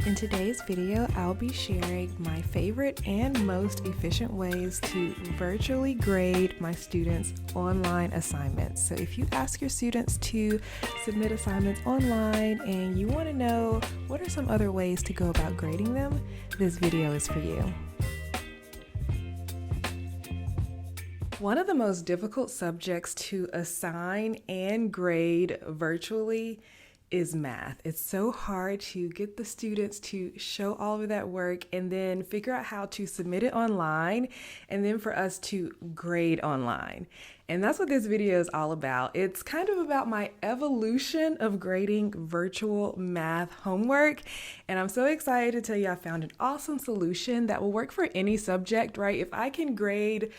In today's video, I'll be sharing my favorite and most efficient ways to virtually grade my students' online assignments. So if you ask your students to submit assignments online and you want to know what are some other ways to go about grading them, this video is for you. One of the most difficult subjects to assign and grade virtually is math. It's so hard to get the students to show all of that work and then figure out how to submit it online and then for us to grade online. And that's what this video is all about. It's kind of about my evolution of grading virtual math homework. And I'm so excited to tell you I found an awesome solution that will work for any subject, right? If I can grade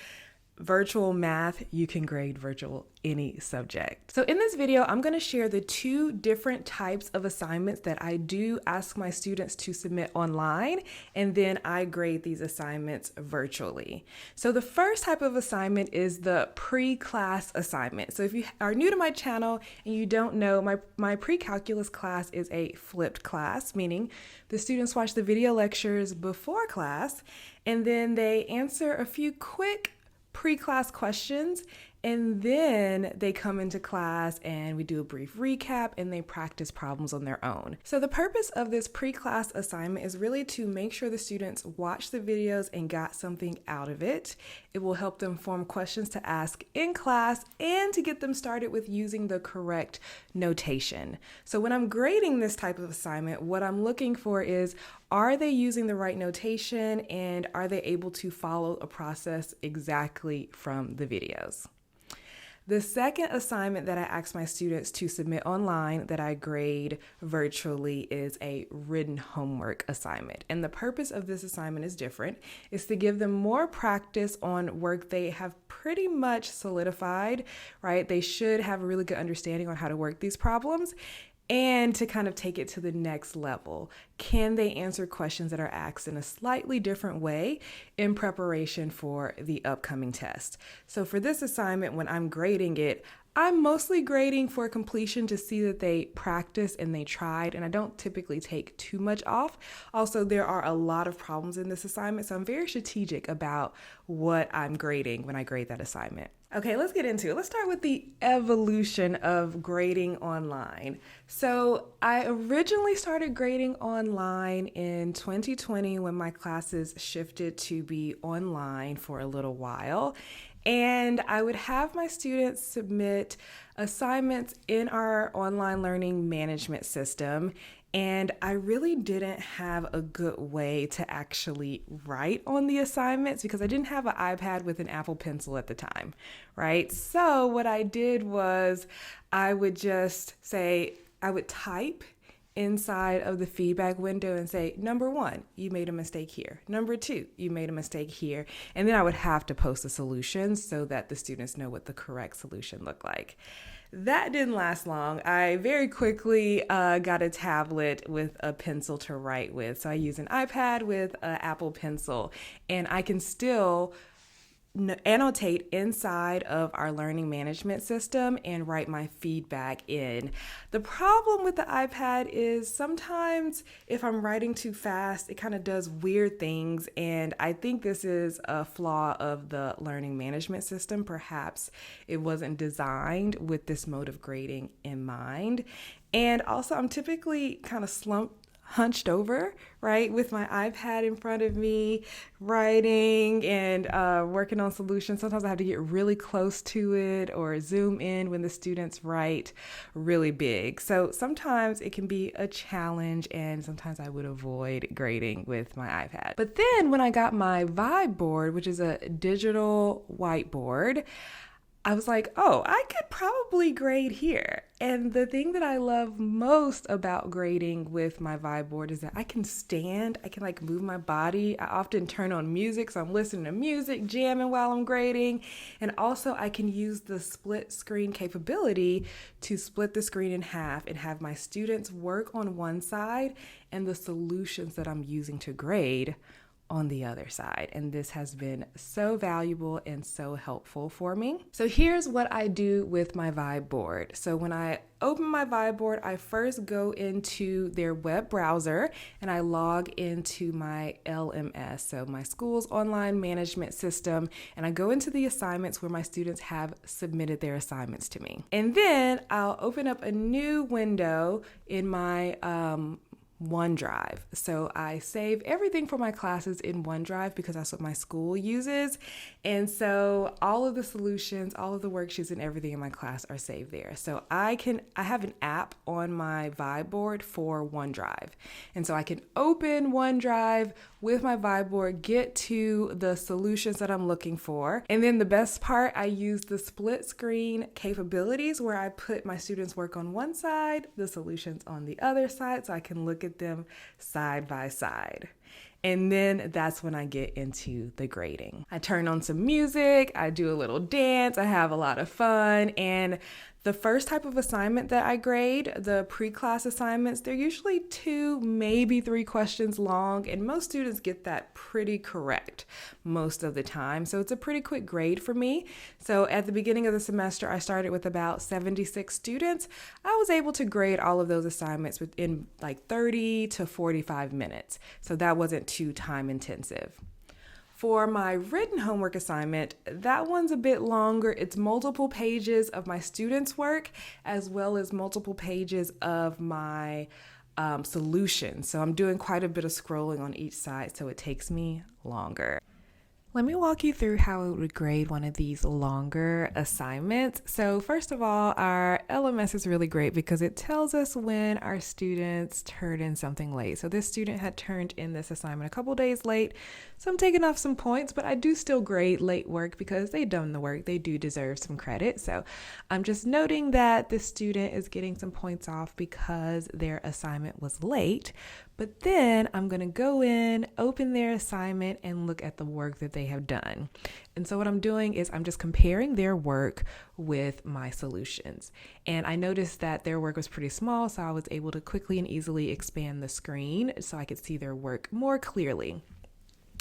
virtual math, you can grade virtual any subject. So in this video, I'm going to share the two different types of assignments that I do ask my students to submit online, and then I grade these assignments virtually. So the first type of assignment is the pre-class assignment. So if you are new to my channel and you don't know, my pre-calculus class is a flipped class, meaning the students watch the video lectures before class, and then they answer a few quick pre-class questions, and then they come into class and we do a brief recap and they practice problems on their own. So the purpose of this pre-class assignment is really to make sure the students watch the videos and got something out of it. It will help them form questions to ask in class and to get them started with using the correct notation. So when I'm grading this type of assignment, what I'm looking for is, are they using the right notation and are they able to follow a process exactly from the videos? The second assignment that I ask my students to submit online that I grade virtually is a written homework assignment. And the purpose of this assignment is different. It's to give them more practice on work they have pretty much solidified, right? They should have a really good understanding on how to work these problems, and to kind of take it to the next level. Can they answer questions that are asked in a slightly different way in preparation for the upcoming test? So for this assignment, when I'm grading it, I'm mostly grading for completion to see that they practiced and they tried, and I don't typically take too much off. Also, there are a lot of problems in this assignment, so I'm very strategic about what I'm grading when I grade that assignment. Okay, let's get into it. Let's start with the evolution of grading online. So I originally started grading online in 2020 when my classes shifted to be online for a little while. And I would have my students submit assignments in our online learning management system. And I really didn't have a good way to actually write on the assignments because I didn't have an iPad with an Apple Pencil at the time, right? So what I did was I would just say, I would type inside of the feedback window and say, number one, you made a mistake here. Number two, you made a mistake here. And then I would have to post a solution so that the students know what the correct solution looked like. That didn't last long. I very quickly got a tablet with a pencil to write with. So I use an iPad with an Apple Pencil, and I can still annotate inside of our learning management system and write my feedback in. The problem with the iPad is sometimes if I'm writing too fast, it kind of does weird things, and I think this is a flaw of the learning management system. Perhaps it wasn't designed with this mode of grading in mind. And also I'm typically kind of hunched over, right, with my iPad in front of me, writing and working on solutions. Sometimes I have to get really close to it or zoom in when the students write really big. So sometimes it can be a challenge, and sometimes I would avoid grading with my iPad. But then when I got my Vibe board, which is a digital whiteboard, I was like, oh, I could probably grade here. And the thing that I love most about grading with my Vibe board is that I can stand, I can like move my body. I often turn on music, so I'm listening to music, jamming while I'm grading. And also I can use the split screen capability to split the screen in half and have my students work on one side and the solutions that I'm using to grade on the other side. And this has been so valuable and so helpful for me. So here's what I do with my Vibe board. So when I open my Vibe board, I first go into their web browser and I log into my LMS, so my school's online management system, and I go into the assignments where my students have submitted their assignments to me. And then I'll open up a new window in my OneDrive. So I save everything for my classes in OneDrive because that's what my school uses. And so all of the solutions, all of the worksheets and everything in my class are saved there. So I have an app on my Vibe board for OneDrive. And so I can open OneDrive with my Vibe board, get to the solutions that I'm looking for. And then the best part, I use the split screen capabilities where I put my students' work on one side, the solutions on the other side, so I can look at them side by side. And then that's when I get into the grading. I turn on some music, I do a little dance, I have a lot of fun. And the first type of assignment that I grade, the pre-class assignments, they're usually 2, maybe 3 questions long, and most students get that pretty correct most of the time. So it's a pretty quick grade for me. So at the beginning of the semester, I started with about 76 students. I was able to grade all of those assignments within like 30 to 45 minutes. So that wasn't too time intensive. For my written homework assignment, that one's a bit longer. It's multiple pages of my students' work as well as multiple pages of my solutions. So I'm doing quite a bit of scrolling on each side, so it takes me longer. Let me walk you through how I would grade one of these longer assignments. So first of all, our LMS is really great because it tells us when our students turn in something late. So this student had turned in this assignment a couple days late, so I'm taking off some points, but I do still grade late work because they've done the work. They do deserve some credit. So I'm just noting that this student is getting some points off because their assignment was late. But then I'm going to go in, open their assignment, and look at the work that they have done. And so what I'm doing is I'm just comparing their work with my solutions. And I noticed that their work was pretty small, so I was able to quickly and easily expand the screen so I could see their work more clearly.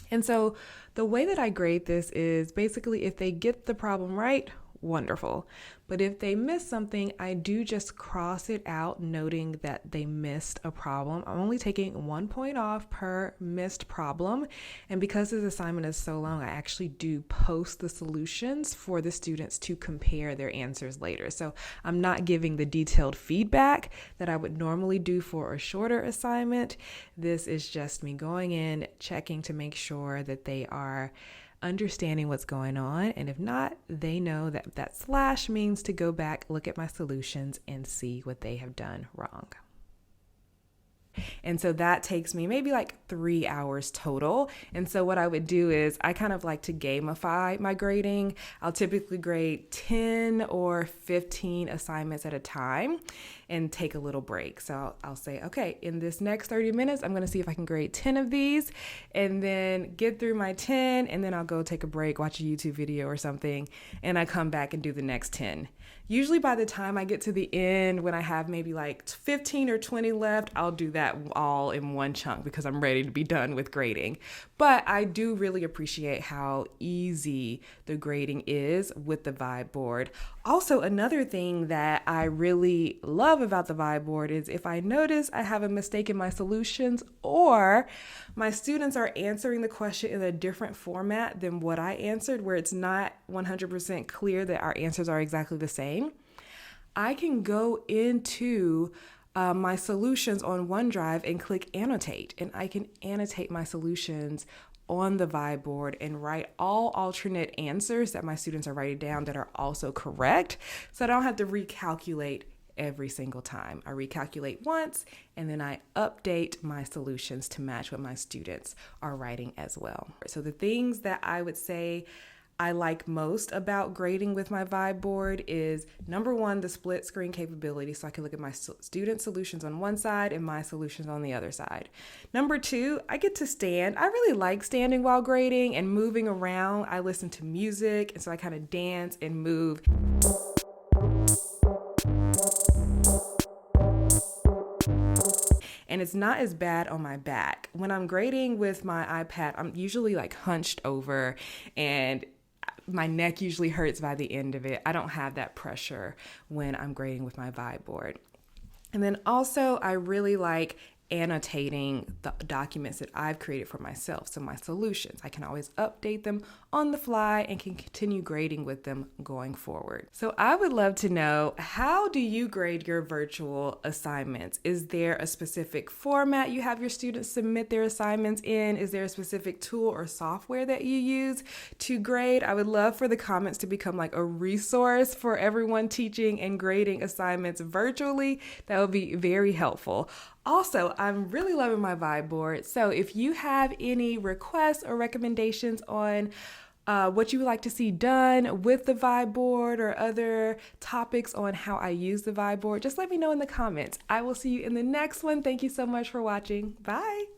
And so the way that I grade this is basically if they get the problem right, wonderful. But if they miss something, I do just cross it out, noting that they missed a problem. I'm only taking 1 point off per missed problem. And because this assignment is so long, I actually do post the solutions for the students to compare their answers later. So I'm not giving the detailed feedback that I would normally do for a shorter assignment. This is just me going in, checking to make sure that they are understanding what's going on. And if not, they know that that slash means to go back, look at my solutions, and see what they have done wrong. And so that takes me maybe like 3 hours total. And so what I would do is I kind of like to gamify my grading. I'll typically grade 10 or 15 assignments at a time and take a little break. So I'll say, okay, in this next 30 minutes, I'm going to see if I can grade 10 of these and then get through my 10. And then I'll go take a break, watch a YouTube video or something. And I come back and do the next 10. Usually by the time I get to the end, when I have maybe like 15 or 20 left, I'll do that all in one chunk because I'm ready to be done with grading. But I do really appreciate how easy the grading is with the Vibe board. Also, another thing that I really love about the Vibe board is if I notice I have a mistake in my solutions or my students are answering the question in a different format than what I answered, where it's not 100% clear that our answers are exactly the same, I can go into my solutions on OneDrive and click annotate, and I can annotate my solutions on the Vibe board and write all alternate answers that my students are writing down that are also correct, so I don't have to recalculate every single time. I recalculate once and then I update my solutions to match what my students are writing as well. So the things that I would say I like most about grading with my Vibe board is number one, the split screen capability. So I can look at my student solutions on one side and my solutions on the other side. Number two, I get to stand. I really like standing while grading and moving around. I listen to music, and so I kind of dance and move. and it's not as bad on my back. When I'm grading with my iPad, I'm usually like hunched over, and my neck usually hurts by the end of it. I don't have that pressure when I'm grading with my Vibe board. And then also, I really like annotating the documents that I've created for myself. So my solutions, I can always update them on the fly and can continue grading with them going forward. So I would love to know, how do you grade your virtual assignments? Is there a specific format you have your students submit their assignments in? Is there a specific tool or software that you use to grade? I would love for the comments to become like a resource for everyone teaching and grading assignments virtually. That would be very helpful. Also, I'm really loving my Vibe board. So if you have any requests or recommendations on what you would like to see done with the Vibe board or other topics on how I use the Vibe board, just let me know in the comments. I will see you in the next one. Thank you so much for watching. Bye.